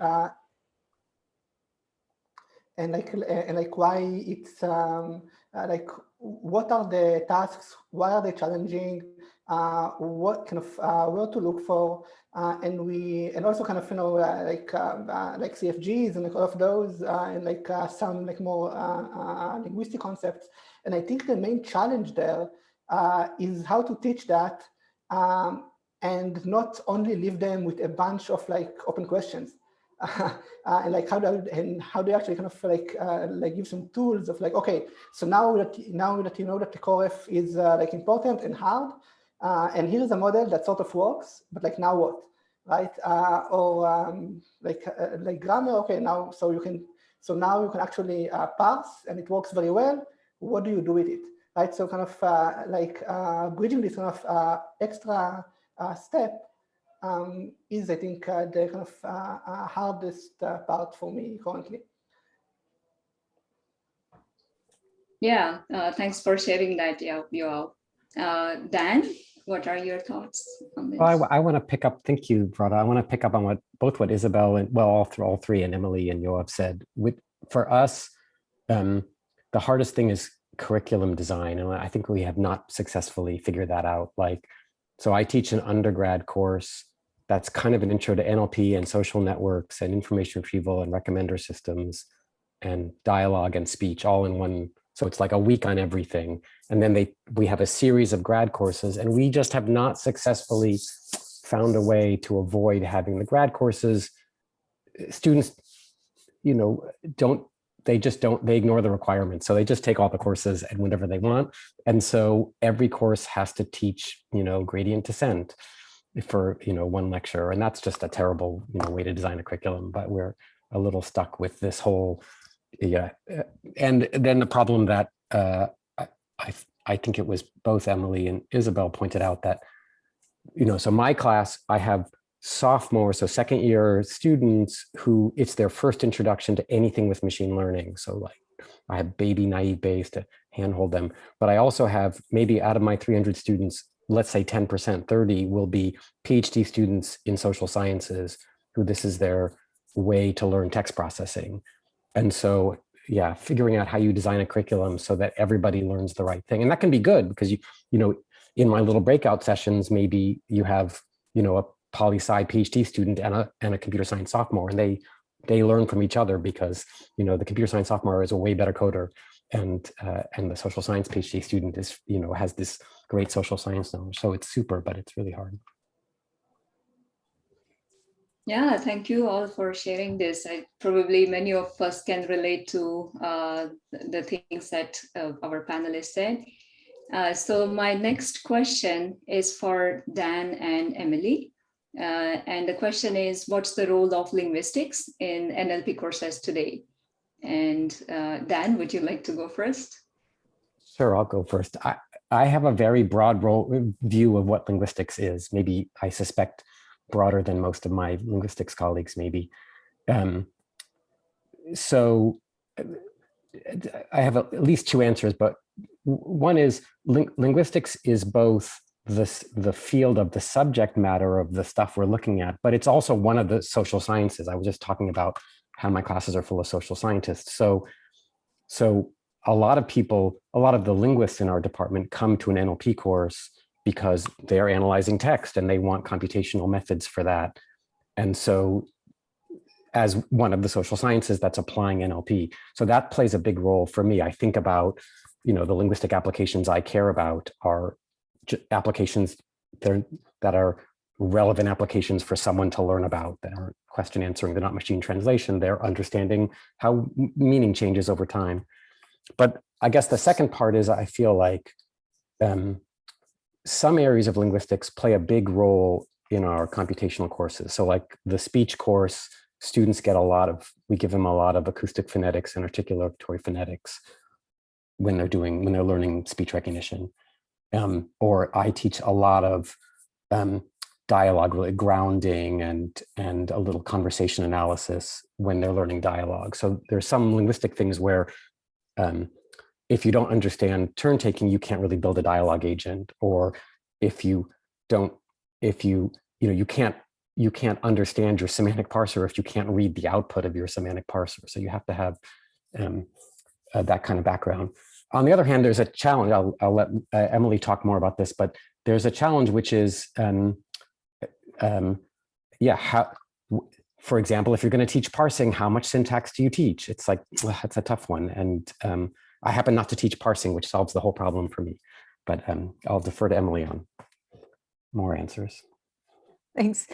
uh, and like why it's like what are the tasks, why are they challenging, what kind of where to look for, and also kind of like CFGs and like all of those and like some like more linguistic concepts. And I think the main challenge there is how to teach that and not only leave them with a bunch of like open questions. And like how do you actually kind of like give some tools of like, okay, so now that you know that the CoRef is like important and hard, and here's a model that sort of works, but like now what, right? Like grammar, okay, now so now you can actually parse and it works very well. What do you do with it, right? So kind of bridging this kind of extra step is, I think, the kind of hardest part for me currently. Yeah, thanks for sharing that, Yoav. Dan, what are your thoughts on this? Well, I want to pick up, thank you, Varada. I want to pick up on what Isabelle and, well, all three, and Emily and Yoav said. For us, the hardest thing is curriculum design, and I think we have not successfully figured that out. Like, so I teach an undergrad course that's kind of an intro to NLP and social networks and information retrieval and recommender systems and dialogue and speech all in one. So it's like a week on everything. And then we have a series of grad courses, and we just have not successfully found a way to avoid having the grad courses. Students, they ignore the requirements. So they just take all the courses and whenever they want. And so every course has to teach, gradient descent for, one lecture. And that's just a terrible, way to design a curriculum, but we're a little stuck with this whole, and then the problem that I think it was both Emily and Isabelle pointed out that, so my class, I have sophomore, so second year students who it's their first introduction to anything with machine learning. So like I have baby naive base to handhold them, but I also have maybe out of my 300 students, let's say 10%, 30 will be PhD students in social sciences who this is their way to learn text processing. And so, yeah, figuring out how you design a curriculum so that everybody learns the right thing. And that can be good because, in my little breakout sessions, maybe you have, a poli-sci PhD student and a computer science sophomore, and they learn from each other because, the computer science sophomore is a way better coder. And the social science PhD student is, has this great social science knowledge. So it's super, but it's really hard. Yeah, thank you all for sharing this. Probably many of us can relate to the things that our panelists said. So my next question is for Dan and Emily. And the question is, what's the role of linguistics in NLP courses today? And Dan, would you like to go first? Sure, I'll go first. I have a very broad view of what linguistics is. Maybe I suspect broader than most of my linguistics colleagues, maybe. So I have at least two answers, but one is linguistics is both the field of the subject matter of the stuff we're looking at, but it's also one of the social sciences. I was just talking about how my classes are full of social scientists. So a lot of the linguists in our department come to an NLP course because they're analyzing text and they want computational methods for that. And so as one of the social sciences that's applying NLP. So that plays a big role for me. I think about, the linguistic applications I care about are applications that are relevant applications for someone to learn about, that are question answering. They're not machine translation. They're understanding how meaning changes over time. But I guess the second part is I feel like some areas of linguistics play a big role in our computational courses. So like the speech course, students get we give them a lot of acoustic phonetics and articulatory phonetics when they're learning speech recognition. Or I teach a lot of dialogue, really grounding and a little conversation analysis when they're learning dialogue. So there's some linguistic things where if you don't understand turn taking, you can't really build a dialogue agent, or you can't you can't understand your semantic parser if you can't read the output of your semantic parser. So you have to have that kind of background. On the other hand, there's a challenge. I'll let Emily talk more about this, but there's a challenge, which is, for example, if you're going to teach parsing, how much syntax do you teach? It's like, that's a tough one. And I happen not to teach parsing, which solves the whole problem for me. But I'll defer to Emily on more answers. Thanks.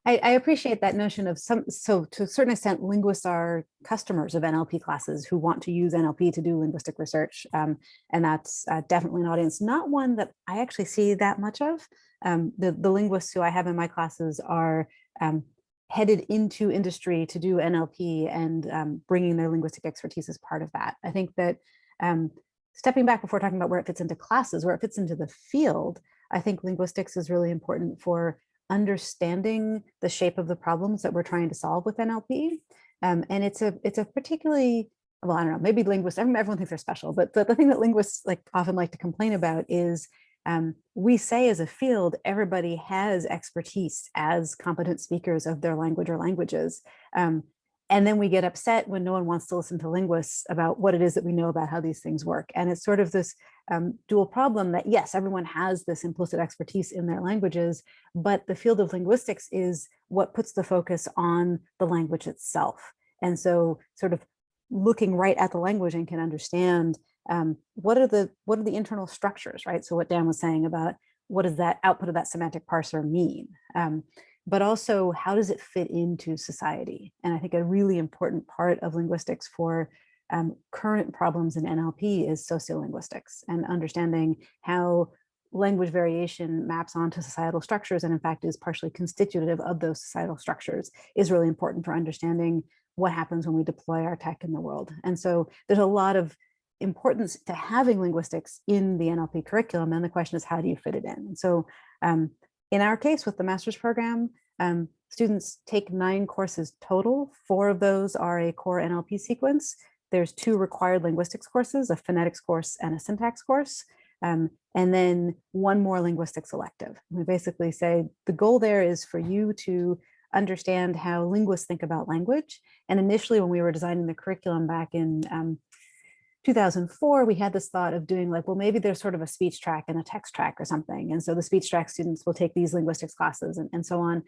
I appreciate that notion of so to a certain extent, linguists are customers of NLP classes who want to use NLP to do linguistic research. And that's definitely an audience, not one that I actually see that much of. The linguists who I have in my classes are headed into industry to do NLP and bringing their linguistic expertise as part of that. I think that stepping back before talking about where it fits into classes, where it fits into the field, I think linguistics is really important for understanding the shape of the problems that we're trying to solve with NLP. And it's a particularly, well, I don't know, maybe linguists, everyone thinks they're special, but the thing that linguists often like to complain about is we say as a field, everybody has expertise as competent speakers of their language or languages. And then we get upset when no one wants to listen to linguists about what it is that we know about how these things work. And it's sort of this dual problem that, yes, everyone has this implicit expertise in their languages, but the field of linguistics is what puts the focus on the language itself. And so sort of looking right at the language and can understand what are the internal structures, right? So what Dan was saying about what does that output of that semantic parser mean? But also how does it fit into society? And I think a really important part of linguistics for current problems in NLP is sociolinguistics and understanding how language variation maps onto societal structures and in fact is partially constitutive of those societal structures is really important for understanding what happens when we deploy our tech in the world. And so there's a lot of importance to having linguistics in the NLP curriculum. And the question is, how do you fit it in? And so in our case, with the master's program, students take 9 courses total. 4 of those are a core NLP sequence. There's 2 required linguistics courses, a phonetics course and a syntax course, and then 1 more linguistics elective. We basically say the goal there is for you to understand how linguists think about language. And initially, when we were designing the curriculum back in 2004, we had this thought of doing like, well, maybe there's sort of a speech track and a text track or something. And so the speech track students will take these linguistics classes and so on.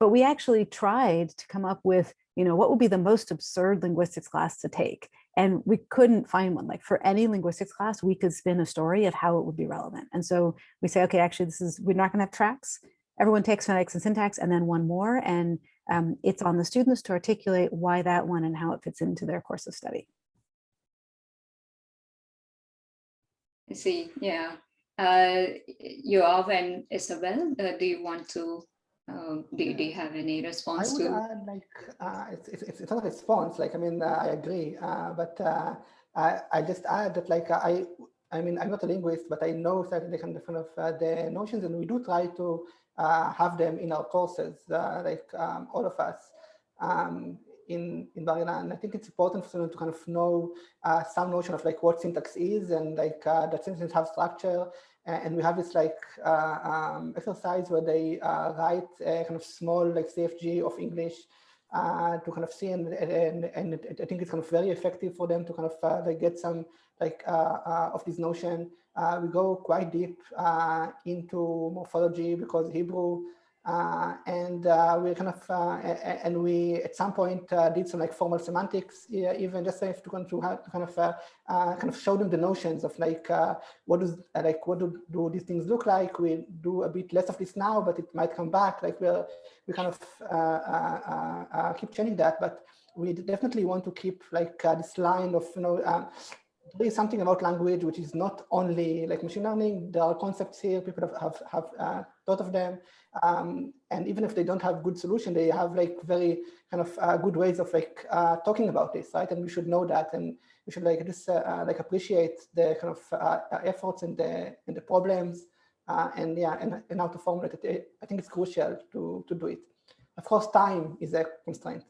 But we actually tried to come up with, what would be the most absurd linguistics class to take? And we couldn't find one. Like for any linguistics class, we could spin a story of how it would be relevant. And so we say, okay, actually, we're not gonna have tracks. Everyone takes phonetics and syntax and then 1 more. And it's on the students to articulate why that one and how it fits into their course of study. I see, yeah. Yoav and Isabelle, do you want to, do you have any response to? I would add, it's not a response, I agree, but I just add that, I'm not a linguist, but I know certainly kind of the notions, and we do try to have them in our courses, all of us. In Varada, and I think it's important for students to kind of know some notion of what syntax is and that sentences have structure. And we have this exercise where they write a kind of small CFG of English to kind of see, and I think it's kind of very effective for them to kind of get some of this notion. We go quite deep into morphology because Hebrew. And we kind of and we at some point did some formal semantics, even just to kind of show them the notions of what do these things look like. We do a bit less of this now, but it might come back. We kind of keep changing that, but we definitely want to keep this line of there is something about language which is not only machine learning. There are concepts here. People have thought of them, and even if they don't have good solution, they have very kind of good ways of talking about this, right? And we should know that, and we should appreciate the kind of efforts and the problems, and how to formulate it. I think it's crucial to do it. Of course, time is a constraint.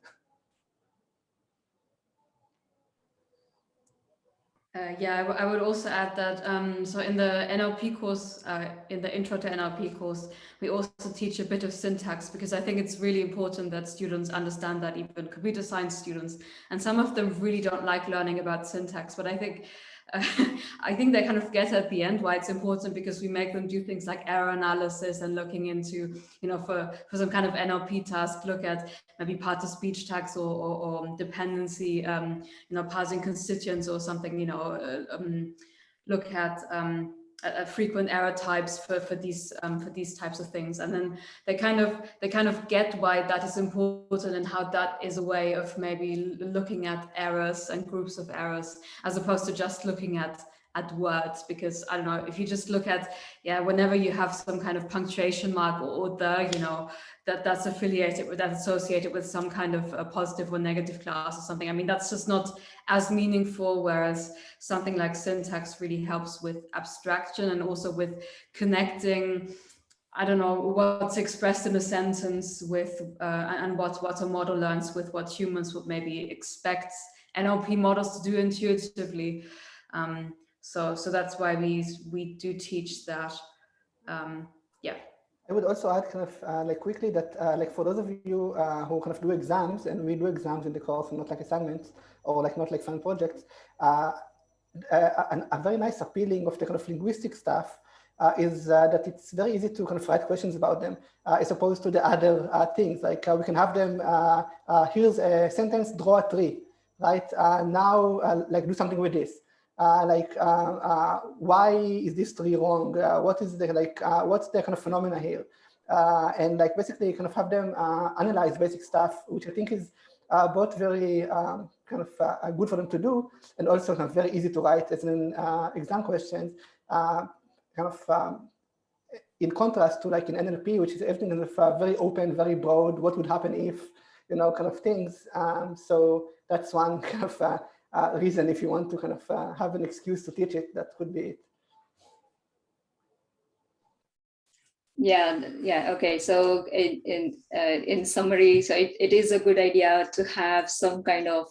Yeah, I would also add that, so in the NLP course, in the Intro to NLP course, we also teach a bit of syntax, because I think it's really important that students understand that, even computer science students. And some of them really don't like learning about syntax, but I think they kind of get at the end why it's important, because we make them do things like error analysis and looking into, for some kind of NLP task, look at maybe part of speech tags or dependency, parsing constituents or something, look at frequent error types for these types of things, and then they kind of get why that is important and how that is a way of maybe looking at errors and groups of errors, as opposed to just looking at words. Because I don't know, if you just look at, whenever you have some kind of punctuation mark or that's affiliated with, that's associated with some kind of a positive or negative class or something, I mean, that's just not as meaningful, whereas something like syntax really helps with abstraction and also with connecting, I don't know, what's expressed in a sentence with and what a model learns with what humans would maybe expect NLP models to do intuitively. So that's why we do teach that. I would also add kind of like quickly that like for those of you who kind of do exams, and we do exams in the course, not like assignments or like not like fun projects, a very nice appealing of the kind of linguistic stuff is that it's very easy to kind of write questions about them, as opposed to the other things. Like we can have them, here's a sentence, draw a tree, right? Now like do something with this. Why is this tree wrong? What is the what's the kind of phenomena here? And like basically kind of have them analyze basic stuff, which I think is both very kind of good for them to do, and also kind of very easy to write as an exam questions. In contrast to like in NLP, which is everything kind of very open, very broad. What would happen if, kind of things. So that's one kind of reason, if you want to kind of have an excuse to teach it, that could be it. Yeah. Okay. So in summary, so it is a good idea to have some kind of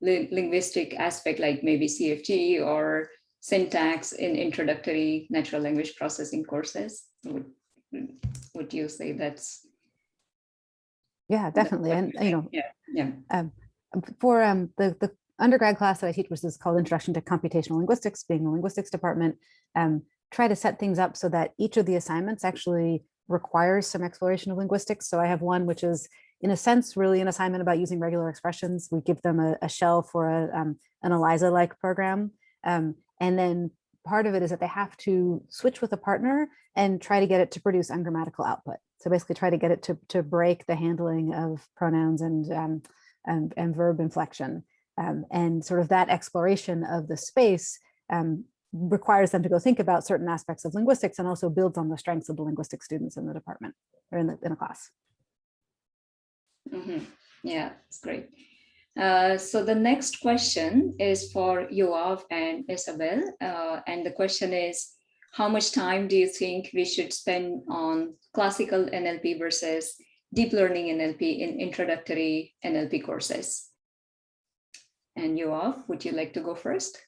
linguistic aspect, like maybe CFG or syntax in introductory natural language processing courses. Would you say that's? Yeah, definitely. And yeah. For the undergrad class that I teach, which is called Introduction to Computational Linguistics, being the linguistics department, try to set things up so that each of the assignments actually requires some exploration of linguistics. So I have one which is, in a sense, really an assignment about using regular expressions. We give them a shell for an ELIZA-like program. And then part of it is that they have to switch with a partner and try to get it to produce ungrammatical output. So basically try to get it to break the handling of pronouns and verb inflection. And sort of that exploration of the space requires them to go think about certain aspects of linguistics, and also builds on the strengths of the linguistic students in the department or in a class. Mm-hmm. Yeah, that's great. So the next question is for Yoav and Isabelle. And the question is, how much time do you think we should spend on classical NLP versus deep learning NLP in introductory NLP courses? And Yoav, would you like to go first?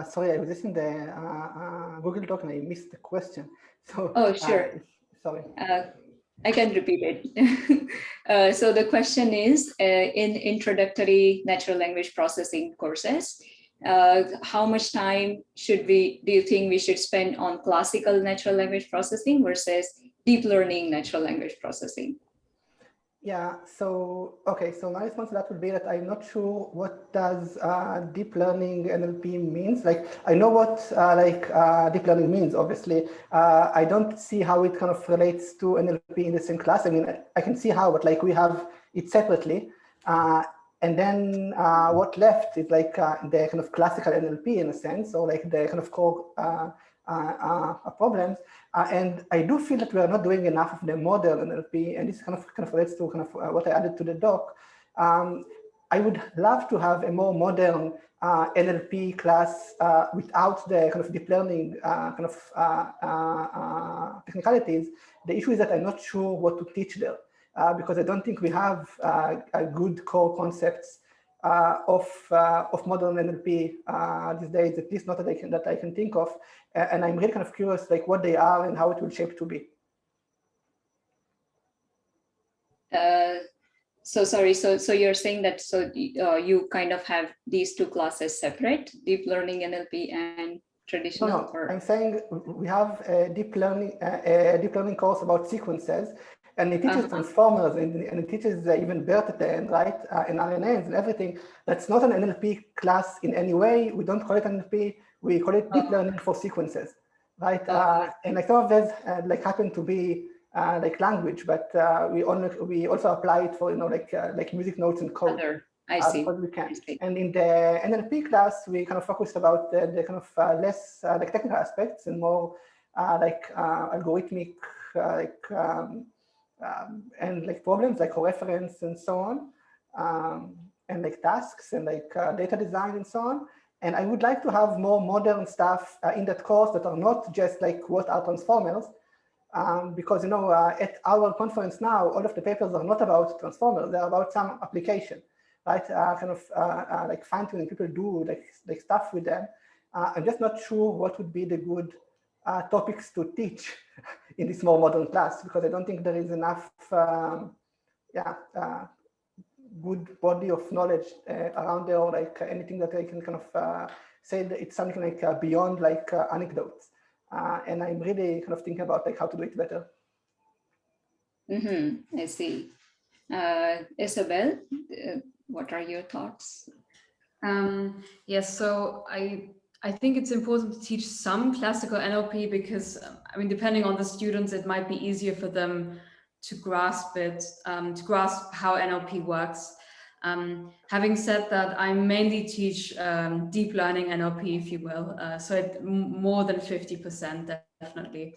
Sorry, I was listening to the Google Doc and I missed the question. So, oh, sure. Sorry. I can repeat it. So the question is, in introductory natural language processing courses, how much time do you think we should spend on classical natural language processing versus deep learning natural language processing? Yeah, so, okay, so my response to that would be that I'm not sure what does deep learning NLP means. Like, I know what deep learning means, obviously. I don't see how it kind of relates to NLP in the same class. I mean, I can see how, but like we have it separately. And then what left is like the kind of classical NLP in a sense, or like the kind of core problems. And I do feel that we are not doing enough of the modern NLP, and this kind of relates to kind of what I added to the doc. I would love to have a more modern NLP class without the kind of deep learning kind of technicalities. The issue is that I'm not sure what to teach there because I don't think we have good core concepts of modern NLP these days, at least not that I can think of. And I'm really kind of curious, like what they are and how it will shape to be. So sorry, so you're saying that you kind of have these two classes separate, deep learning NLP and traditional? No, I'm saying we have a deep learning course about sequences, and it teaches transformers, and it teaches even BERT, right, and RNNs and everything. That's not an NLP class in any way. We don't call it NLP. We call it deep learning for sequences, right? And like some of those like happen to be like language, but we also apply it for like music notes and code. I see. We can. And in the NLP class, we kind of focused about the kind of less like technical aspects and more like algorithmic and like problems like coreference and so on, and like tasks and like data design and so on. And I would like to have more modern stuff in that course that are not just like what are transformers, because at our conference now, all of the papers are not about transformers; they're about some application, right? Kind of like fine-tuning. People do like stuff with them. I'm just not sure what would be the good topics to teach in this more modern class, because I don't think there is enough, good body of knowledge around there, or like anything that I can kind of say that it's something like beyond like anecdotes. And I'm really kind of thinking about like how to do it better. I see. Isabelle, what are your thoughts? Yes, so I think it's important to teach some classical NLP because, I mean, depending on the students, it might be easier for them to grasp it, to grasp how NLP works. Having said that, I mainly teach deep learning NLP, if you will, so more than 50%, definitely.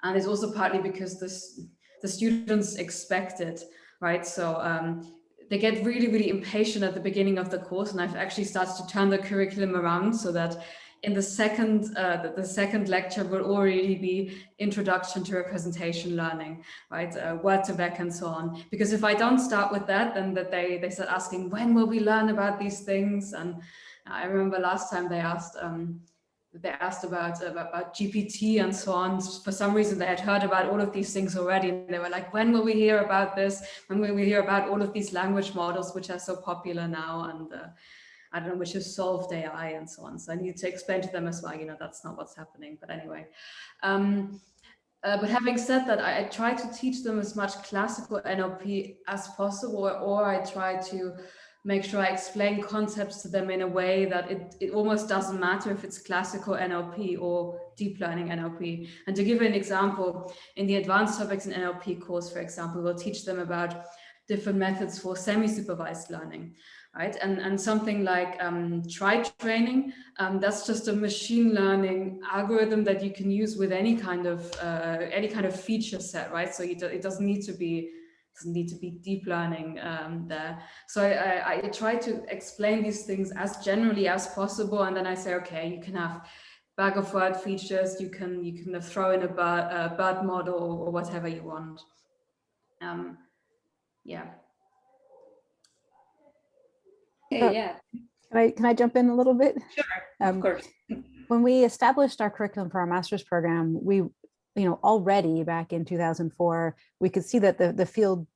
And it's also partly because the students expect it, right? So they get really, really impatient at the beginning of the course, and I've actually started to turn the curriculum around so that in the second lecture will already be introduction to representation learning, right? Word2Vec and so on. Because if I don't start with that, then they start asking, when will we learn about these things? And I remember last time they asked about GPT and so on. For some reason, they had heard about all of these things already. And they were like, when will we hear about this? When will we hear about all of these language models, which are so popular now? And I don't know, which is solved AI and so on. So I need to explain to them as well, that's not what's happening. But anyway, but having said that, I try to teach them as much classical NLP as possible, or I try to make sure I explain concepts to them in a way that it almost doesn't matter if it's classical NLP or deep learning NLP. And to give an example, in the advanced topics in NLP course, for example, we'll teach them about different methods for semi-supervised learning, right? And something like try training, that's just a machine learning algorithm that you can use with any kind of feature set, right? So it doesn't need to be deep learning there. So I try to explain these things as generally as possible, and then I say, okay, you can have bag of word features, you can throw in a bird model or whatever you want. Yeah. Yeah. Can I jump in a little bit? Sure, of course. When we established our curriculum for our master's program, we, already back in 2004, we could see that the field,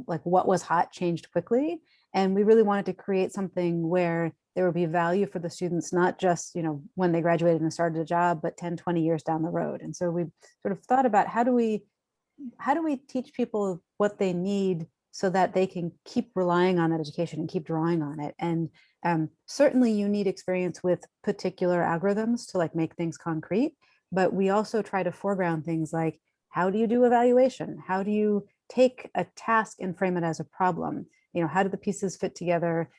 like what was hot, changed quickly. And we really wanted to create something where there would be value for the students, not just, when they graduated and started a job, but 10, 20 years down the road. And so we sort of thought about how do we teach people what they need so that they can keep relying on that education and keep drawing on it. And certainly you need experience with particular algorithms to like make things concrete, but we also try to foreground things like, how do you do evaluation? How do you take a task and frame it as a problem? How do the pieces fit together?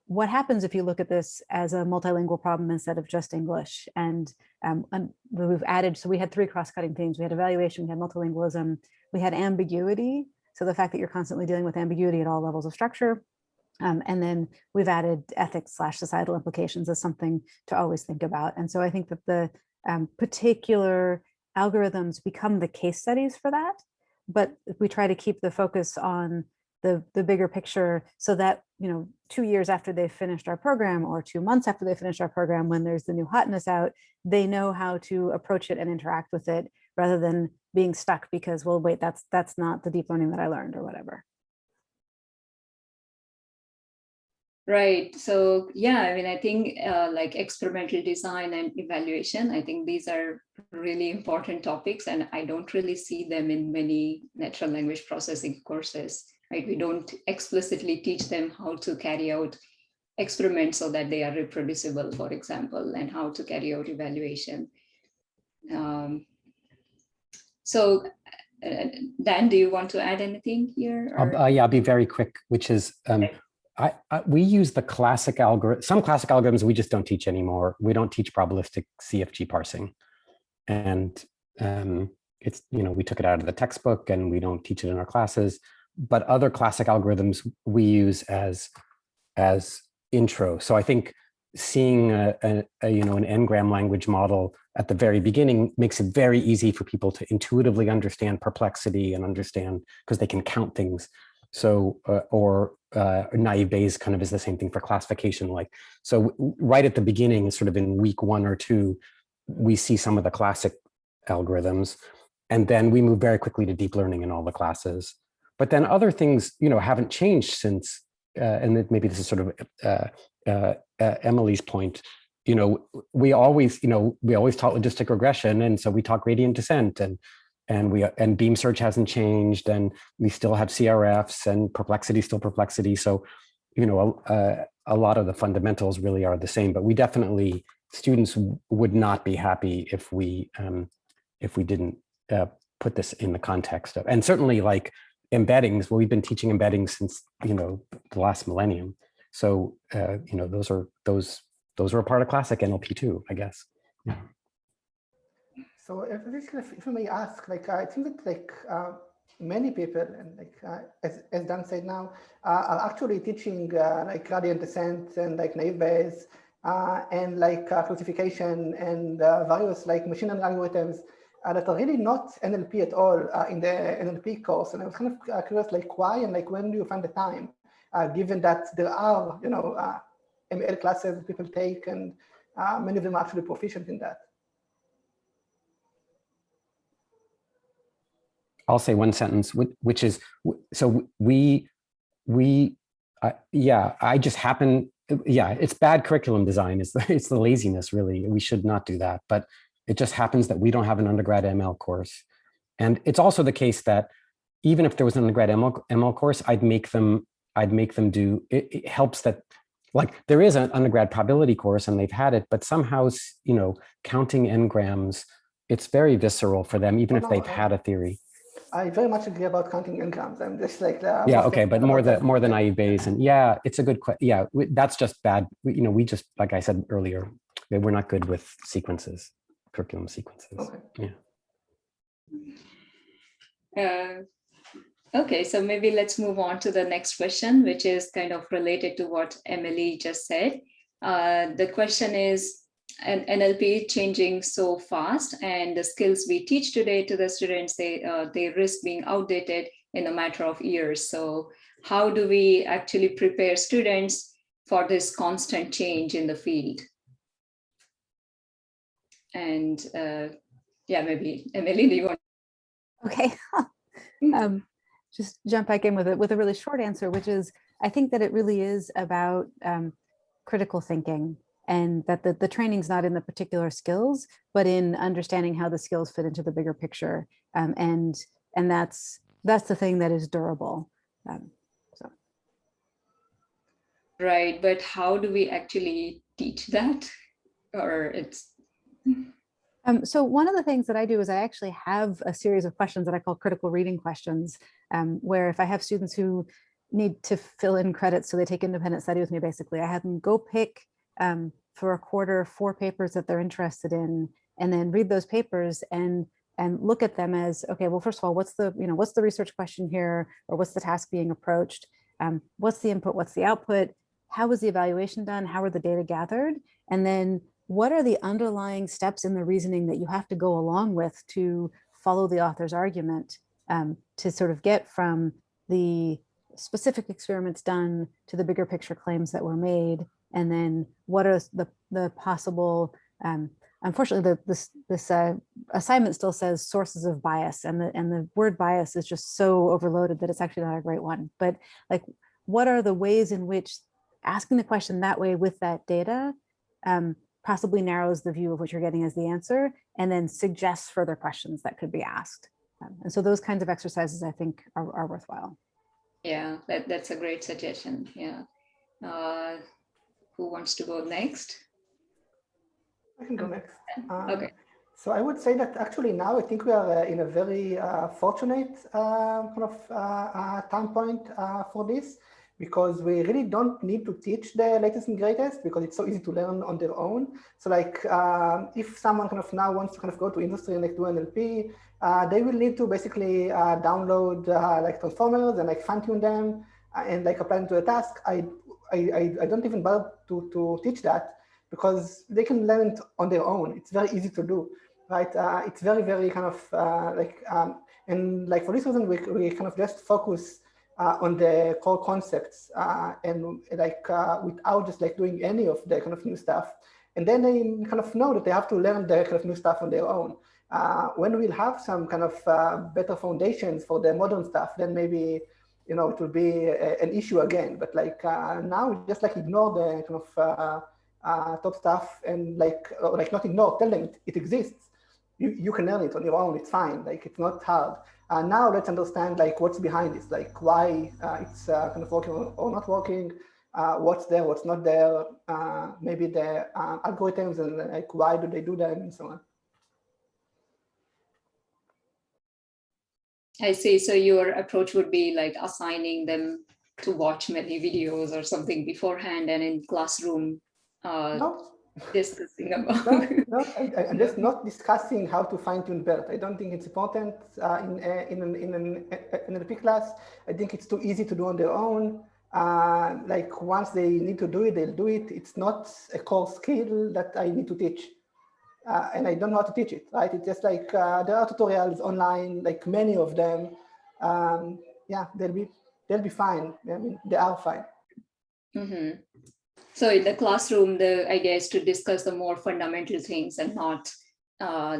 What happens if you look at this as a multilingual problem instead of just English? And we've added, so we had 3 cross-cutting themes. We had evaluation, we had multilingualism, we had ambiguity. So the fact that you're constantly dealing with ambiguity at all levels of structure. And then we've added ethics/societal implications as something to always think about. And so I think that the particular algorithms become the case studies for that, but we try to keep the focus on the bigger picture, so that, 2 years after they've finished our program, or 2 months after they finished our program, when there's the new hotness out, they know how to approach it and interact with it, rather than being stuck because, well, wait, that's not the deep learning that I learned, or whatever. Right. So yeah, I mean, I think like experimental design and evaluation, I think these are really important topics, and I don't really see them in many natural language processing courses, right? We don't explicitly teach them how to carry out experiments so that they are reproducible, for example, and how to carry out evaluation. So Dan, do you want to add anything here? Yeah, I'll be very quick, which is, we use the classic algorithm. Some classic algorithms we just don't teach anymore. We don't teach probabilistic CFG parsing, and it's, we took it out of the textbook and we don't teach it in our classes. But other classic algorithms we use as intro. So I think seeing an n-gram language model at the very beginning makes it very easy for people to intuitively understand perplexity and understand, because they can count things. So, naive Bayes kind of is the same thing for classification. So right at the beginning, sort of in week 1 or 2, we see some of the classic algorithms, and then we move very quickly to deep learning in all the classes. But then other things, haven't changed since, and maybe this is sort of Emily's point. We always taught logistic regression, and so we taught gradient descent, and beam search hasn't changed, and we still have CRFs, and perplexity is still perplexity. So, a lot of the fundamentals really are the same, but we definitely, students would not be happy if we didn't put this in the context of, and certainly like embeddings. Well, we've been teaching embeddings since, the last millennium. So, those are a part of classic NLP too, I guess. Yeah. So if I may ask, I think that many people, and as Dan said now, are actually teaching gradient descent and naive Bayes and classification and various machine learning algorithms that are really not NLP at all in the NLP course. And I was kind of curious, why and when do you find the time, given that there are ML classes that people take, and many of them are actually proficient in that. I'll say one sentence, which is, so I just happen, it's bad curriculum design. It's the laziness, really. We should not do that. But it just happens that we don't have an undergrad ML course. And it's also the case that even if there was an undergrad ML course, I'd make them do, it helps that, there is an undergrad probability course and they've had it, but somehow, counting n-grams, it's very visceral for them, even if they've had a theory. I very much agree about counting n-grams. I'm just but more than naive Bayes, and it's a good question. Yeah, that's just bad. We just, like I said earlier, we're not good with sequences, curriculum sequences. Okay. Yeah. Okay, so maybe let's move on to the next question, which is kind of related to what Emily just said. The question is, NLP changing so fast, and the skills we teach today to the students, they risk being outdated in a matter of years. So how do we actually prepare students for this constant change in the field? And maybe Emily, do you want? Okay. Just jump back in with a really short answer, which is, I think that it really is about critical thinking, and that the training's not in the particular skills, but in understanding how the skills fit into the bigger picture. And that's the thing that is durable. Right, but how do we actually teach that? Or it's... So one of the things that I do is I actually have a series of questions that I call critical reading questions, where if I have students who need to fill in credits, so they take independent study with me, basically, I have them go pick for a quarter 4 papers that they're interested in, and then read those papers and look at them as, okay, well, first of all, what's the research question here, or what's the task being approached? What's the input? What's the output? How was the evaluation done? How were the data gathered? And then what are the underlying steps in the reasoning that you have to go along with to follow the author's argument, to sort of get from the specific experiments done to the bigger picture claims that were made, and then what are the possible, unfortunately, this assignment still says sources of bias, and the word bias is just so overloaded that it's actually not a great one. But like, what are the ways in which asking the question that way with that data possibly narrows the view of what you're getting as the answer, and then suggests further questions that could be asked. And so those kinds of exercises, I think, are worthwhile. Yeah, that's a great suggestion. Yeah. Who wants to go next? I can go next. Okay. So I would say that actually now I think we are in a very fortunate kind of time point for this, because we really don't need to teach the latest and greatest, because it's so easy to learn on their own. So like if someone kind of now wants to kind of go to industry and like do NLP, they will need to basically download like transformers and like fine tune them and like apply them to a task. I don't even bother to teach that, because they can learn it on their own. It's very easy to do, right? It's very, very kind of and like for this reason, we kind of just focus on the core concepts and like without just like doing any of the kind of new stuff. And then they kind of know that they have to learn the kind of new stuff on their own. When we'll have some kind of better foundations for the modern stuff, then maybe, you know, it will be an issue again. But like now, we just like ignore the kind of top stuff and like, or like not ignore, tell them it exists. You can learn it on your own, it's fine, like it's not hard. Now let's understand like what's behind this, like why it's kind of working or not working, what's there, what's not there, maybe the algorithms and like why do they do them and so on. I see. So your approach would be like assigning them to watch many videos or something beforehand, and in classroom No. discussing about. No, I'm just not discussing how to fine-tune BERT. I don't think it's important in an NLP class. I think it's too easy to do on their own. Like once they need to do it, they'll do it. It's not a core skill that I need to teach. And I don't know how to teach it, right? It's just like there are tutorials online, like many of them. Yeah, they'll be fine. I mean, they are fine. Mm-hmm. So in the classroom, the idea is to discuss the more fundamental things and not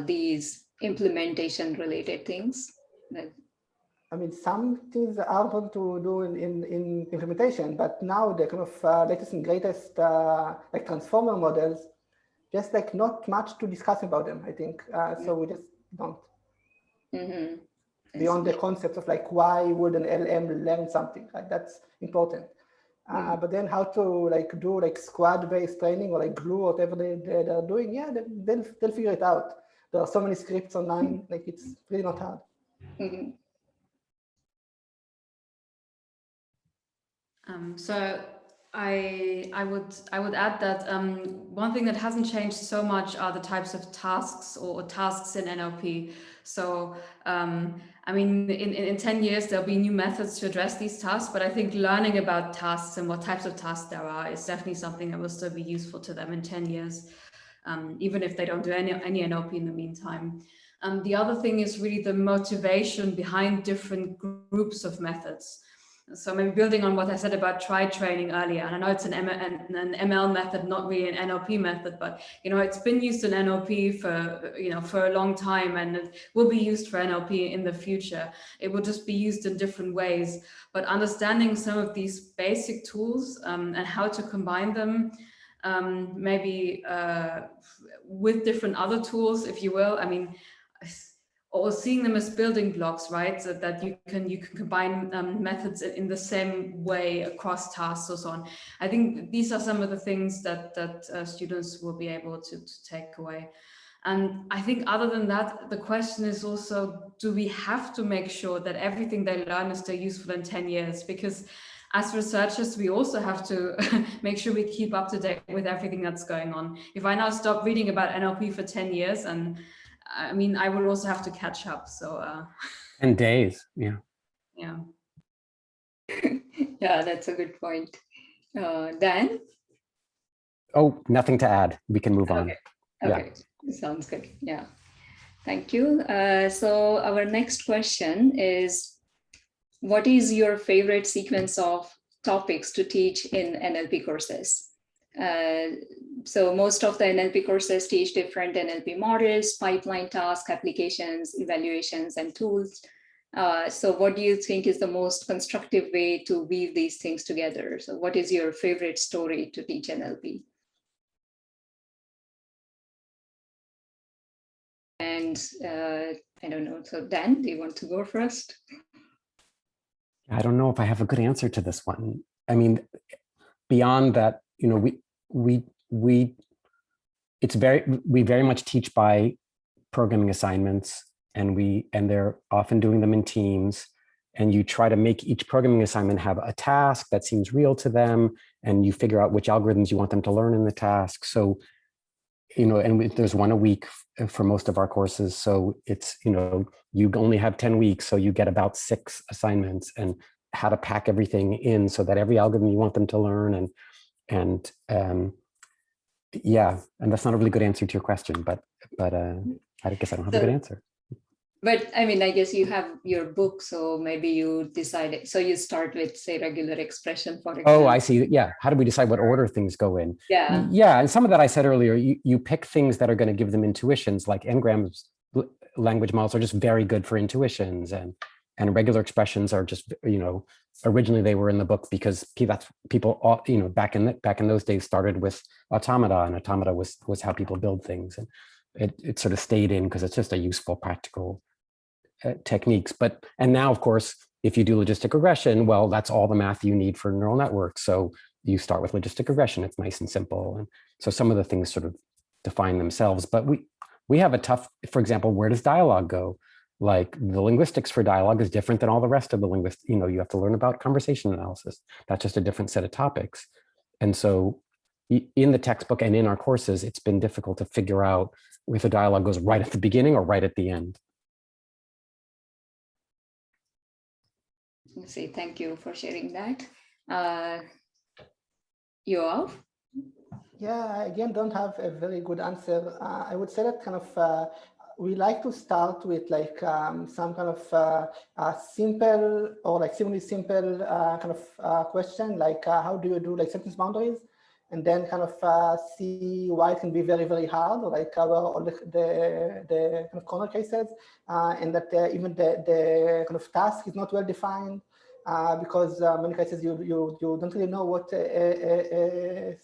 these implementation related things. I mean, some things are hard to do in implementation, but now the kind of latest and greatest like transformer models, just like not much to discuss about them, I think. So we just don't. Mm-hmm. Beyond the concept of like, why would an LM learn something? Like that's important. But then how to like do like squad-based training or like glue or whatever they're doing, yeah, they'll figure it out. There are so many scripts online, like it's really not hard. Mm-hmm. So I would add that one thing that hasn't changed so much are the types of tasks or tasks in NLP. So I mean, in 10 years, there'll be new methods to address these tasks, but I think learning about tasks and what types of tasks there are is definitely something that will still be useful to them in 10 years, even if they don't do any NLP in the meantime. The other thing is really the motivation behind different groups of methods. So maybe building on what I said about try training earlier, and I know it's an ML method, not really an NLP method, but you know, it's been used in NLP for a long time, and it will be used for NLP in the future. It will just be used in different ways. But understanding some of these basic tools and how to combine them, maybe with different other tools, if you will. I mean, or seeing them as building blocks, right? So that you can combine methods in the same way across tasks or so on. I think these are some of the things that students will be able to take away. And I think other than that, the question is also, do we have to make sure that everything they learn is still useful in 10 years? Because as researchers, we also have to make sure we keep up to date with everything that's going on. If I now stop reading about NLP for 10 years, and I mean, I will also have to catch up. So, and days, yeah. Yeah. Yeah, that's a good point. Dan? Oh, nothing to add. We can move on. Okay, yeah. Sounds good. Yeah, thank you. So our next question is, what is your favorite sequence of topics to teach in NLP courses? So most of the NLP courses teach different NLP models, pipeline tasks, applications, evaluations, and tools. So what do you think is the most constructive way to weave these things together? So what is your favorite story to teach NLP? And I don't know, so Dan, do you want to go first? I don't know if I have a good answer to this one. I mean, beyond that, you know, we very much teach by programming assignments, and they're often doing them in teams, and you try to make each programming assignment have a task that seems real to them, and you figure out which algorithms you want them to learn in the task. So, you know, and there's one a week for most of our courses. So it's, you know, you only have 10 weeks, so you get about 6 assignments, and how to pack everything in so that every algorithm you want them to learn. And yeah, and that's not a really good answer to your question, but I guess I don't have a good answer. But I mean, I guess you have your book, so maybe you decided, so you start with, say, regular expression, for example. Oh, I see. Yeah. How do we decide what order things go in? Yeah. Yeah. And some of that I said earlier, you pick things that are going to give them intuitions, like Ngram's language models are just very good for intuitions, and regular expressions are just, you know, originally they were in the book because that's people, you know, back in those days started with automata, and automata was how people build things, and it sort of stayed in because it's just a useful practical techniques. And now, of course, if you do logistic regression, well, that's all the math you need for neural networks. So you start with logistic regression. It's nice and simple. And so some of the things sort of define themselves. But we have a tough, for example, where does dialogue go? Like the linguistics for dialogue is different than all the rest of the linguistics. You know, you have to learn about conversation analysis. That's just a different set of topics. And so in the textbook and in our courses, it's been difficult to figure out if a dialogue goes right at the beginning or right at the end. Let's see, thank you for sharing that. Yoav? Yeah, I again don't have a very good answer. I would say that kind of we like to start with like some kind of simple or like seemingly simple kind of question, like how do you do like sentence boundaries, and then kind of see why it can be very, very hard, or like cover all the kind of corner cases, and that even the kind of task is not well defined. Because many cases you don't really know what a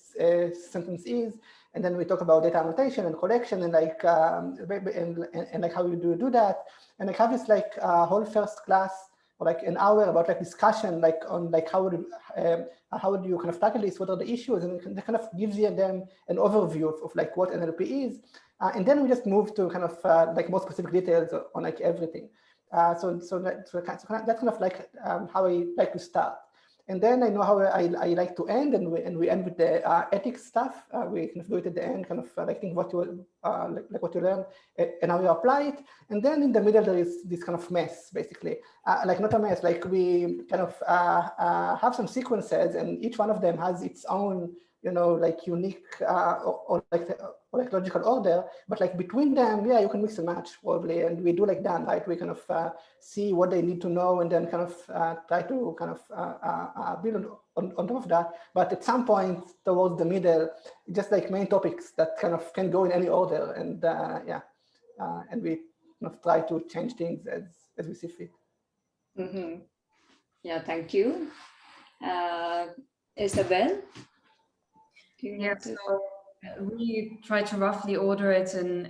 sentence is, and then we talk about data annotation and collection and like and like how you do that, and like have this like whole first class or like an hour about like discussion like on like how do you kind of tackle this, what are the issues, and it kind of gives you then an overview of like what NLP is, and then we just move to kind of like more specific details on like everything. So that's kind of like how I like to start, and then I know how I like to end, and we end with the ethics stuff. We kind of do it at the end, kind of like think what you like what you learn and how you apply it, and then in the middle there is this kind of mess, basically, like not a mess, like we kind of have some sequences, and each one of them has its own, you know, like unique or like logical order, but like between them, yeah, you can mix and match probably, and we do like that, right? We kind of see what they need to know, and then kind of try to kind of build on top of that. But at some point towards the middle, just like main topics that kind of can go in any order, and yeah, and we kind of try to change things as we see fit. Mm-hmm. Yeah, thank you. Isabelle? Yeah, so we try to roughly order it in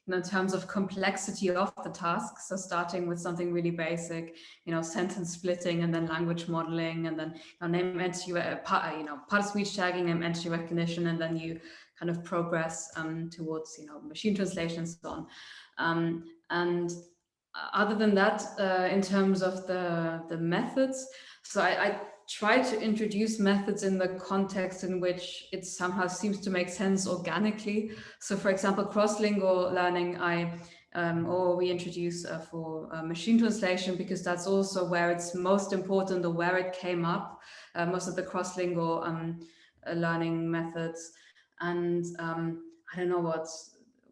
you know, in terms of complexity of the task. So starting with something really basic, you know, sentence splitting, and then language modeling, and then name entity, part of speech tagging, name entity recognition, and then you kind of progress towards, you know, machine translation and so on. And other than that, in terms of the methods, so I try to introduce methods in the context in which it somehow seems to make sense organically. So for example, cross-lingual learning, or we introduce for machine translation, because that's also where it's most important, or where it came up, most of the cross-lingual learning methods. And I don't know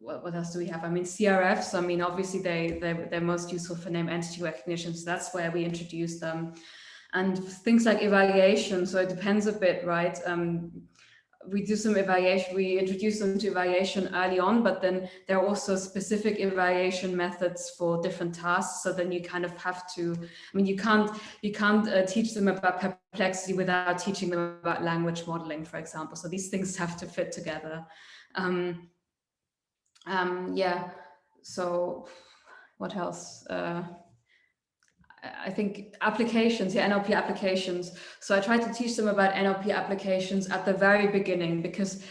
what else do we have? I mean, CRFs, I mean, obviously they're most useful for name entity recognition. So that's where we introduce them. And things like evaluation. So it depends a bit, right? We do some evaluation, we introduce them to evaluation early on, but then there are also specific evaluation methods for different tasks. So then you kind of have to, I mean, you can't teach them about perplexity without teaching them about language modeling, for example. So these things have to fit together. Yeah, so what else? I think applications, yeah, NLP applications. So I try to teach them about NLP applications at the very beginning, because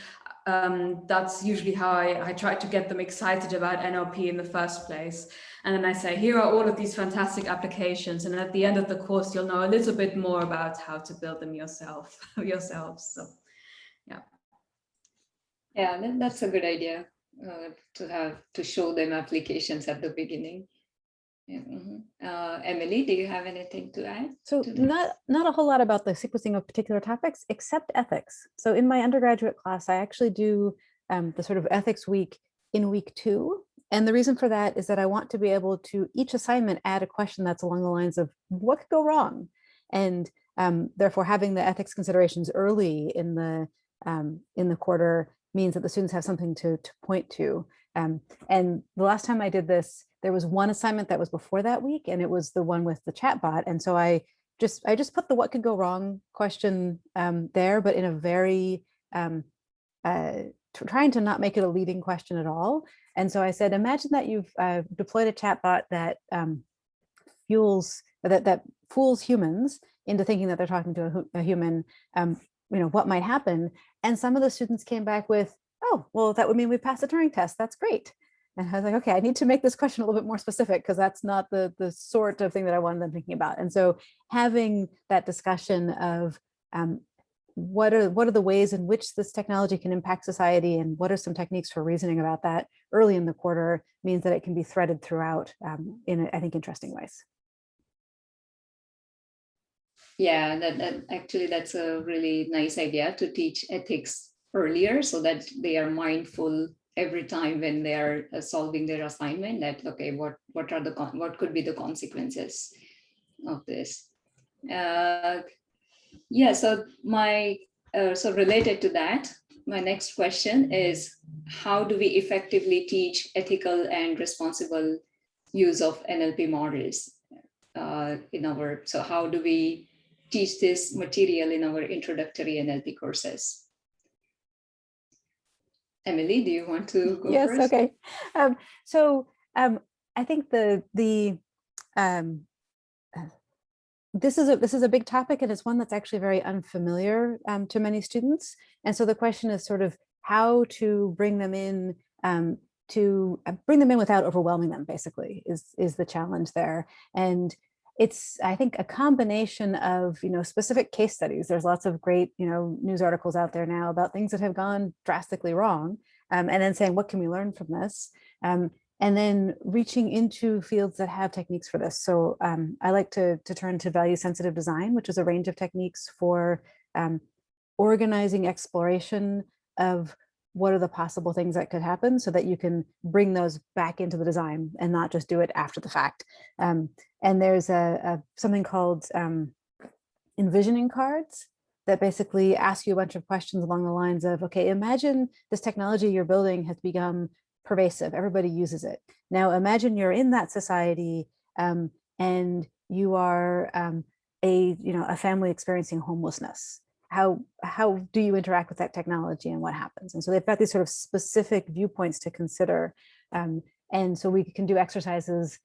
that's usually how I try to get them excited about NLP in the first place. And then I say, here are all of these fantastic applications. And at the end of the course, you'll know a little bit more about how to build them yourselves. So, yeah. Yeah, that's a good idea, to show them applications at the beginning. Yeah. Emily, do you have anything to add? So not a whole lot about the sequencing of particular topics, except ethics. So in my undergraduate class, I actually do the sort of ethics week in week 2. And the reason for that is that I want to be able to each assignment add a question that's along the lines of what could go wrong? And therefore having the ethics considerations early in the quarter means that the students have something to point to. And the last time I did this, there was one assignment that was before that week, and it was the one with the chatbot. And so I just put the what could go wrong question there, but in a very, trying to not make it a leading question at all. And so I said, imagine that you've deployed a chatbot that fools humans into thinking that they're talking to a human, what might happen? And some of the students came back with, oh, well, that would mean we passed the Turing test. That's great. And I was like, okay, I need to make this question a little bit more specific, because that's not the sort of thing that I wanted them thinking about. And so having that discussion of what are the ways in which this technology can impact society, and what are some techniques for reasoning about that early in the quarter means that it can be threaded throughout in, I think, interesting ways. Yeah, that's a really nice idea, to teach ethics earlier so that they are mindful every time when they are solving their assignment, that, okay, what could be the consequences of this? Yeah, so so related to that, my next question is, how do we effectively teach ethical and responsible use of NLP models so how do we teach this material in our introductory NLP courses? Emily, do you want to go yes, first? Okay. I think this is a big topic, and it's one that's actually very unfamiliar to many students. And so the question is sort of how to bring them in without overwhelming them, basically, is the challenge there. And it's, I think, a combination of, specific case studies. There's lots of great, news articles out there now about things that have gone drastically wrong, and then saying, what can we learn from this? And then reaching into fields that have techniques for this. So I like to turn to value sensitive design, which is a range of techniques for organizing exploration of what are the possible things that could happen, so that you can bring those back into the design and not just do it after the fact. And there's something called envisioning cards that basically ask you a bunch of questions along the lines of, okay, imagine this technology you're building has become pervasive. Everybody uses it. Now imagine you're in that society and you are a family experiencing homelessness. How do you interact with that technology, and what happens? And so they've got these sort of specific viewpoints to consider. And so we can do exercises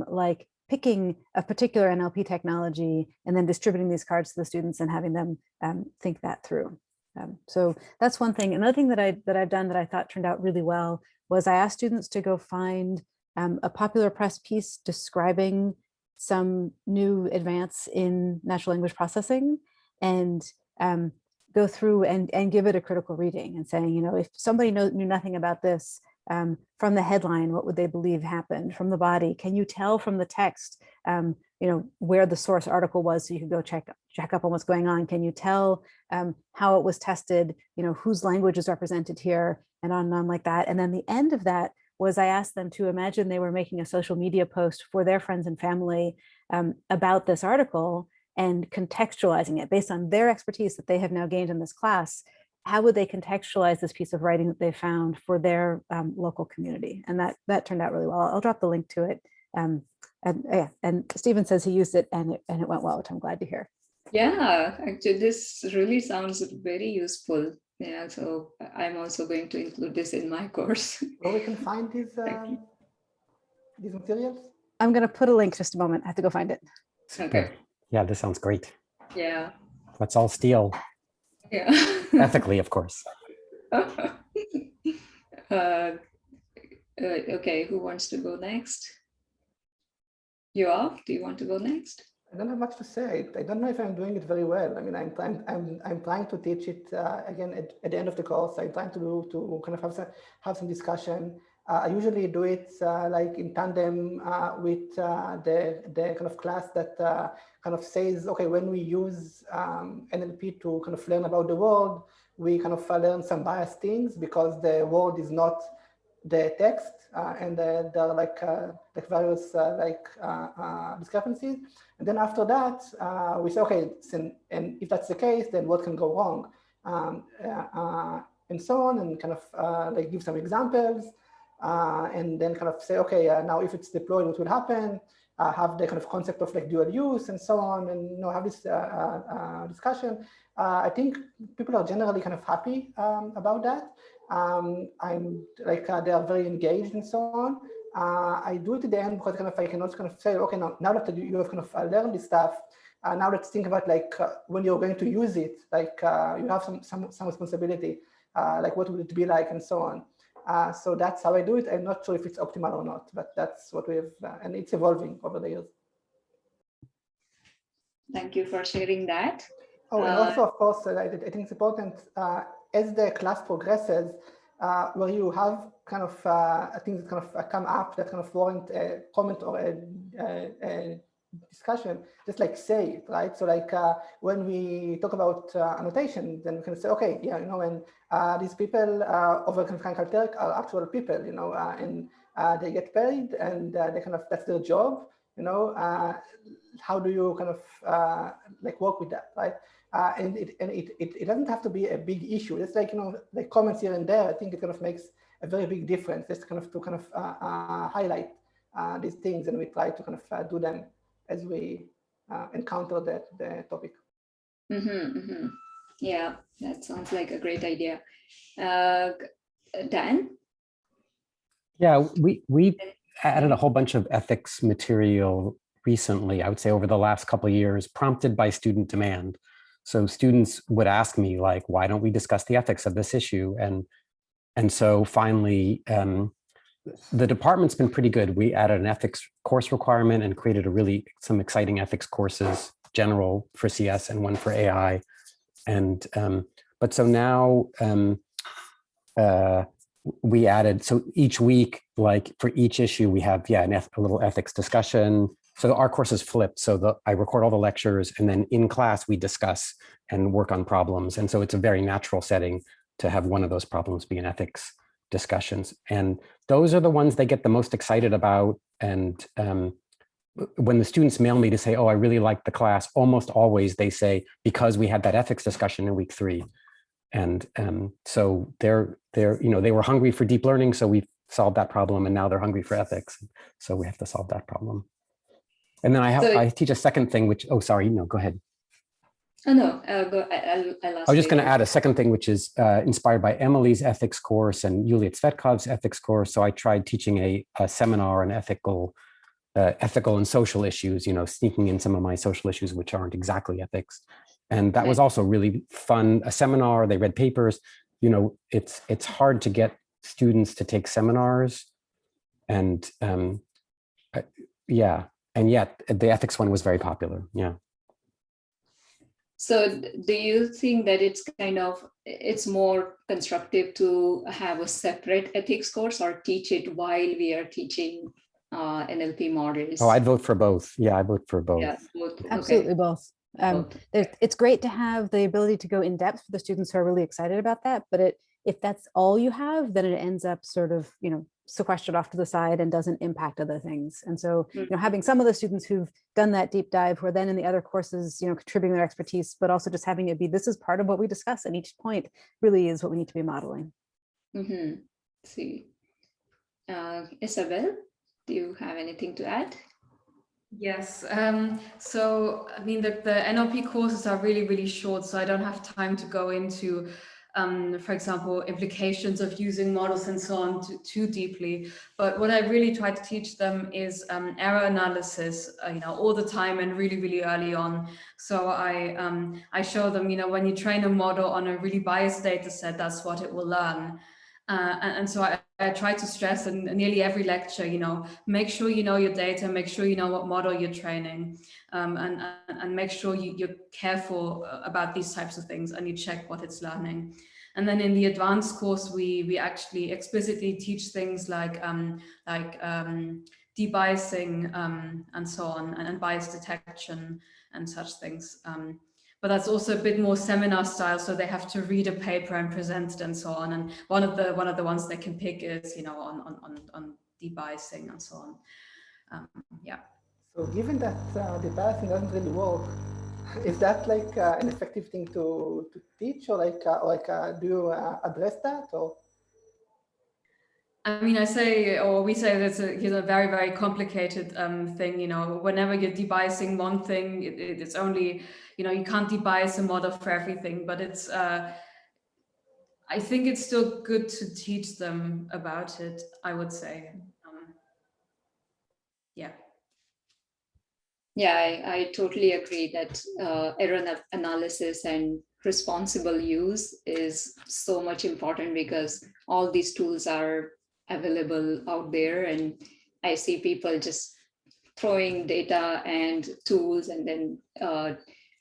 like picking a particular NLP technology and then distributing these cards to the students and having them think that through. So that's one thing. Another thing that I've done that I thought turned out really well was I asked students to go find a popular press piece describing some new advance in natural language processing, and go through and give it a critical reading and saying, if somebody knew nothing about this, from the headline, what would they believe happened? From the body, can you tell from the text, where the source article was, so you can go check up on what's going on? Can you tell how it was tested? Whose language is represented here? and on like that. And then the end of that was I asked them to imagine they were making a social media post for their friends and family about this article and contextualizing it based on their expertise that they have now gained in this class. How would they contextualize this piece of writing that they found for their local community? And that turned out really well. I'll drop the link to it. And Stephen says he used it and it went well, which I'm glad to hear. Yeah, actually, this really sounds very useful. Yeah, so I'm also going to include this in my course. Where we can find these materials? I'm going to put a link just a moment. I have to go find it. Okay. Yeah, this sounds great. Yeah. Let's all steal. Yeah. Ethically, of course. Okay, who wants to go next? Yoav, do you want to go next? I don't have much to say. I don't know if I'm doing it very well. I mean, I'm trying to teach it again at the end of the course. I'm trying to kind of have some discussion. I usually do it like in tandem with the kind of class that kind of says, okay, when we use NLP to kind of learn about the world, we kind of learn some biased things because the world is not the text, and there are like various discrepancies. And then after that, we say, okay, and if that's the case, then what can go wrong, and so on, and kind of like give some examples, and then kind of say, okay, now if it's deployed, what would happen? Have the kind of concept of like dual use and so on, and have this discussion. I think people are generally kind of happy about that. I'm like they are very engaged and so on. I do it at the end because kind of I can also kind of say, okay, now that you have kind of learned this stuff, now let's think about like when you're going to use it, like you have some responsibility, like what would it be like and so on. So that's how I do it. I'm not sure if it's optimal or not, but that's what we have, and it's evolving over the years. Thank you for sharing that. Oh, and also, of course, I think it's important as the class progresses, where you have kind of things that kind of come up that kind of warrant a comment or a discussion, just like say it, right? So like when we talk about annotation, then we can say, okay, yeah, and these people over Kalterk are actual people, and they get paid, and they kind of, that's their job, how do you kind of like work with that, right? And it doesn't have to be a big issue. It's like, like comments here and there. I think it kind of makes a very big difference. Just kind of to kind of highlight these things, and we try to kind of do them as we encounter the topic. Mm-hmm, mm-hmm. Yeah, that sounds like a great idea. Dan? Yeah, we added a whole bunch of ethics material recently, I would say over the last couple of years, prompted by student demand. So students would ask me, like, why don't we discuss the ethics of this issue? And so finally, the department's been pretty good. We added an ethics course requirement and created some exciting ethics courses, general for CS and one for AI. And but so now we added, so each week, like for each issue, we have a little ethics discussion. So our course is flipped. So I record all the lectures, and then in class we discuss and work on problems. And so it's a very natural setting to have one of those problems be an ethics discussions. And those are the ones they get the most excited about. And when the students mail me to say, oh, I really liked the class, almost always they say, because we had that ethics discussion in week 3. And so they were hungry for deep learning, so we solved that problem, and now they're hungry for ethics. So we have to solve that problem. And then I teach a second thing, which, oh, sorry, no, go ahead. Oh, no, I'll ask. I was just going to add a second thing, which is inspired by Emily's ethics course and Yulia Tsvetkov's ethics course. So I tried teaching a seminar on ethical and social issues, sneaking in some of my social issues, which aren't exactly ethics. And that was also really fun. A seminar, they read papers. It's hard to get students to take seminars. And and yet the ethics one was very popular. Yeah. So do you think that it's more constructive to have a separate ethics course or teach it while we are teaching NLP models? Oh, I'd vote for both. Yeah, I vote for both. Yeah, both. Absolutely, Okay. both. It's great to have the ability to go in depth for the students who are really excited about that, but if that's all you have, then it ends up sort of, sequestered off to the side and doesn't impact other things. And so, having some of the students who've done that deep dive, who are then in the other courses, contributing their expertise, but also just having it be, this is part of what we discuss at each point, really is what we need to be modeling. See, Isabelle, do you have anything to add? Yes. So, I mean, the NLP courses are really, really short, so I don't have time to go into, for example, implications of using models and so on too deeply. But what I really try to teach them is error analysis, all the time and really, really early on. So I show them, when you train a model on a really biased data set, that's what it will learn. And so I try to stress in nearly every lecture, make sure you know your data, make sure you know what model you're training, and make sure you're careful about these types of things and you check what it's learning. And then in the advanced course, we actually explicitly teach things like debiasing and so on, and bias detection and such things. But that's also a bit more seminar style, so they have to read a paper and present it and so on. And one of the ones they can pick is, on debiasing and so on. Yeah. So given that debiasing doesn't really work, is that like an effective thing to teach, or do you address that, or? I mean, we say that's a very, very complicated thing. Whenever you're debiasing one thing, it's only, you can't debias a model for everything, but it's, I think it's still good to teach them about it, I would say. Yeah. Yeah, I totally agree that error analysis and responsible use is so much important, because all these tools are available out there, and I see people just throwing data and tools and then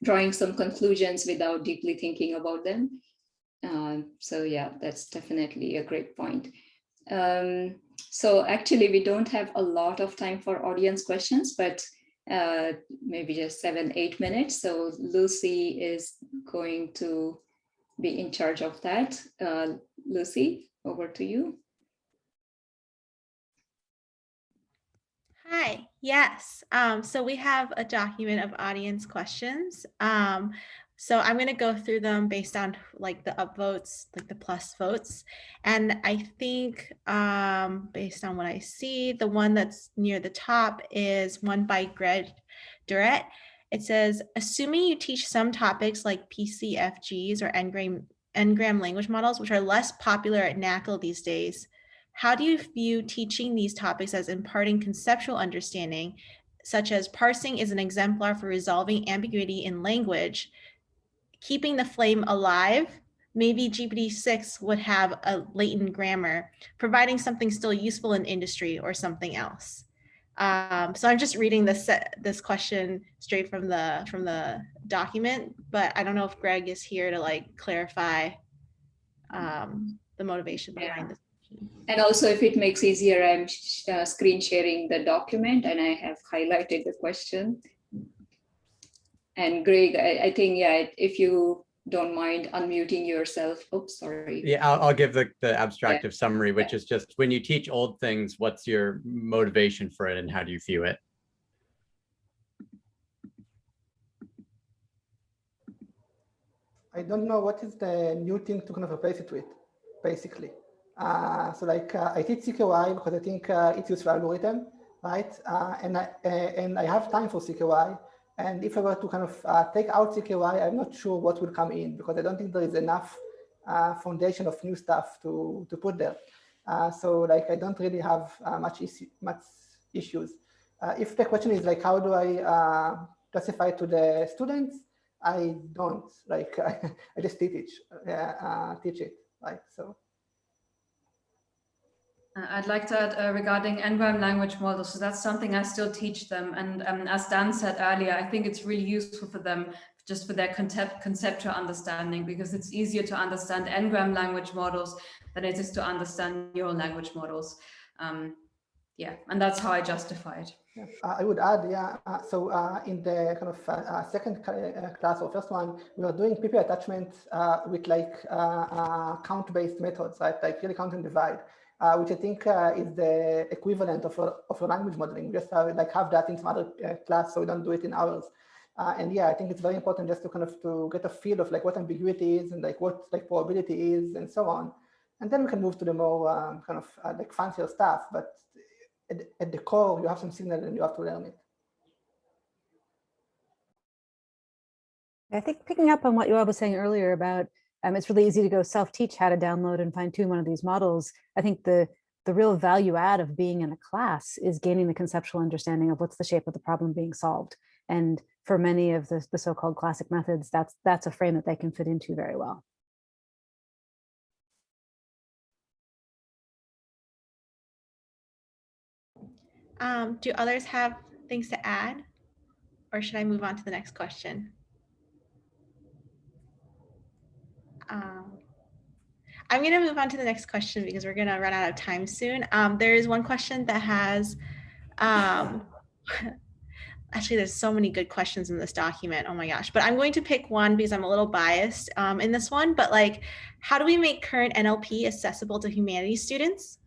drawing some conclusions without deeply thinking about them. So yeah, that's definitely a great point. So actually we don't have a lot of time for audience questions, but maybe just 7-8 minutes. So Lucy is going to be in charge of that. Lucy, over to you. Hi, yes. So we have a document of audience questions. So I'm going to go through them based on like the upvotes, like the plus votes. And I think based on what I see, the one that's near the top is one by Greg Durrett. It says, assuming you teach some topics like PCFGs or Ngram language models, which are less popular at NACL these days, how do you view teaching these topics as imparting conceptual understanding, such as parsing is an exemplar for resolving ambiguity in language, keeping the flame alive? Maybe GPT-6 would have a latent grammar, providing something still useful in industry or something else. So I'm just reading this question straight from the document, but I don't know if Greg is here to like clarify the motivation behind this. And also, if it makes easier, I'm screen sharing the document and I have highlighted the question. And Greg, I think, yeah, if you don't mind unmuting yourself. Oops, sorry. Yeah, I'll give the abstractive summary, which is just when you teach old things, what's your motivation for it and how do you view it? I don't know what is the new thing to kind of replace it with, basically. So like I teach CKY because I think it's useful algorithm, right? And I have time for CKY. And if I were to kind of take out CKY, I'm not sure what will come in, because I don't think there is enough foundation of new stuff to put there. So like I don't really have much issues. If the question is like, how do I classify to the students? I don't, like I just teach it, right? So. I'd like to add regarding Ngram language models. So that's something I still teach them. And as Dan said earlier, I think it's really useful for them just for their conceptual understanding, because it's easier to understand Ngram language models than it is to understand neural language models. Yeah, and that's how I justify it. Yeah, I would add, yeah. So in the kind of second class or first one, we are doing PP attachments with like count-based methods, right? Like really count and divide, which I think is the equivalent of a language modeling. We just like have that in some other class, so we don't do it in ours. And yeah, I think it's very important just to kind of to get a feel of like what ambiguity is and like what like probability is and so on. And then we can move to the more kind of like fancier stuff. But at the core, you have some signal and you have to learn it. I think picking up on what Yoav was saying earlier about it's really easy to go self-teach how to download and fine-tune one of these models. I think the real value add of being in a class is gaining the conceptual understanding of what's the shape of the problem being solved. And for many of the so-called classic methods, that's a frame that they can fit into very well. Do others have things to add, or should I move on to the next question? I'm going to move on to the next question because we're going to run out of time soon. There is one question that has, actually, there's so many good questions in this document. Oh my gosh. But I'm going to pick one because I'm a little biased in this one. But like, how do we make current NLP accessible to humanities students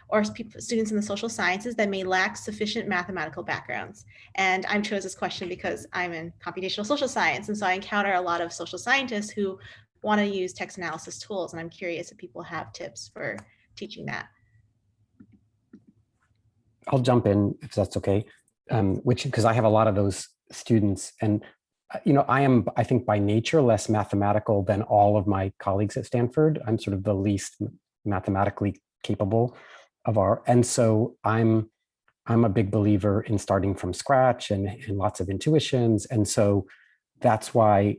or students in the social sciences that may lack sufficient mathematical backgrounds? And I chose this question because I'm in computational social science. And so I encounter a lot of social scientists who want to use text analysis tools. And I'm curious if people have tips for teaching that. I'll jump in if that's okay. Because I have a lot of those students, and I am, I think, by nature less mathematical than all of my colleagues at Stanford. I'm sort of the least mathematically capable of and so I'm a big believer in starting from scratch and lots of intuitions, and so that's why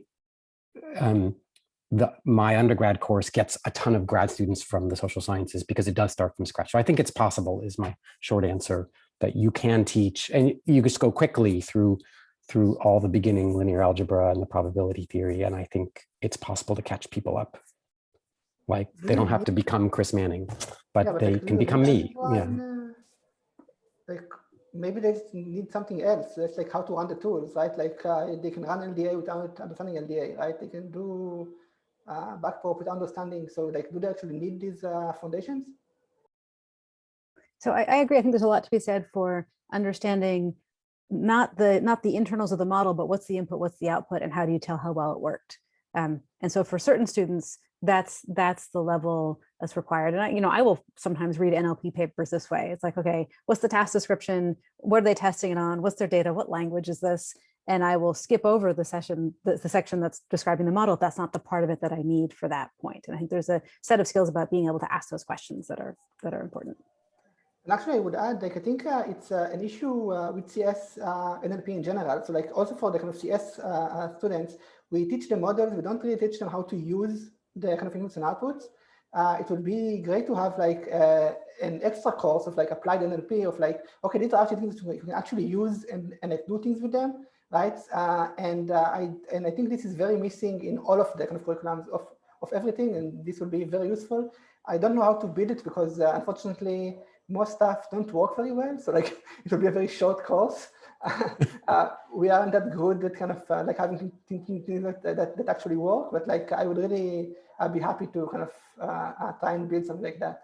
my undergrad course gets a ton of grad students from the social sciences, because it does start from scratch. So I think it's possible, is my short answer, that you can teach, and you just go quickly through all the beginning linear algebra and the probability theory. And I think it's possible to catch people up. Like, they don't have to become Chris Manning, but they can become me. Yeah. Like, maybe they need something else. That's like how to run the tools, right? Like they can run LDA without understanding LDA, right? They can do backprop with understanding. So like, do they actually need these foundations? So I agree. I think there's a lot to be said for understanding not the internals of the model, but what's the input, what's the output, and how do you tell how well it worked. And so for certain students, that's the level that's required. And I will sometimes read NLP papers this way. It's like, okay, what's the task description? What are they testing it on? What's their data? What language is this? And I will skip over the section that's describing the model if that's not the part of it that I need for that point. And I think there's a set of skills about being able to ask those questions that are important. And actually, I would add, like, I think it's an issue with CS NLP in general. So like, also for the kind of CS students, we teach the models, we don't really teach them how to use the kind of inputs and outputs. It would be great to have like an extra course of like applied NLP of like, okay, these are actually things we can actually use and like do things with them, right? And I think this is very missing in all of the kind of curriculums of everything, and this will be very useful. I don't know how to build it because unfortunately, most stuff don't work very well. So like, it will be a very short course. We aren't that good at kind of like having things that actually work, but like, I would really be happy to kind of try and build something like that.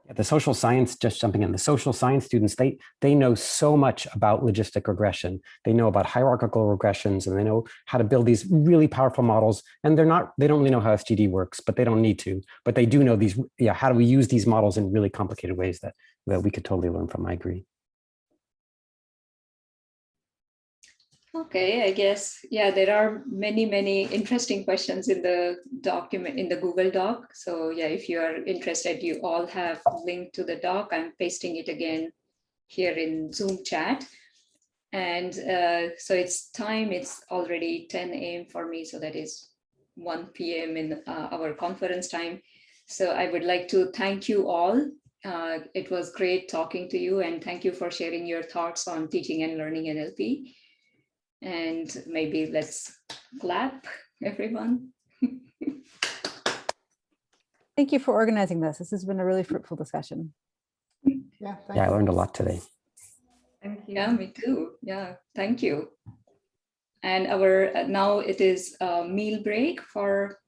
Yeah, the social science, just jumping in, the social science students, they know so much about logistic regression. They know about hierarchical regressions, and they know how to build these really powerful models. And they don't really know how SGD works, but they don't need to. But they do know these, how do we use these models in really complicated ways that we could totally learn from. I agree. Okay, I guess, there are many interesting questions in the document, in the Google Doc. So if you are interested, you all have link to the doc. I'm pasting it again here in Zoom chat. And so it's time, it's already 10 a.m. for me. So that is 1 p.m. in our conference time. So I would like to thank you all. It was great talking to you, and thank you for sharing your thoughts on teaching and learning NLP. And maybe let's clap, everyone. Thank you for organizing this. This has been a really fruitful discussion. Yeah, I learned a lot today. Thank you. Yeah, me too. Yeah, thank you. And our now it is a meal break for,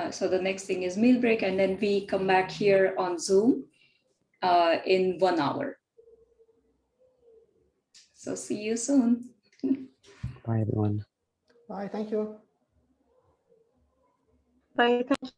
so the next thing is meal break, and then we come back here on Zoom in 1 hour. So see you soon. Bye, everyone. Bye. Thank you. Bye. Thank you.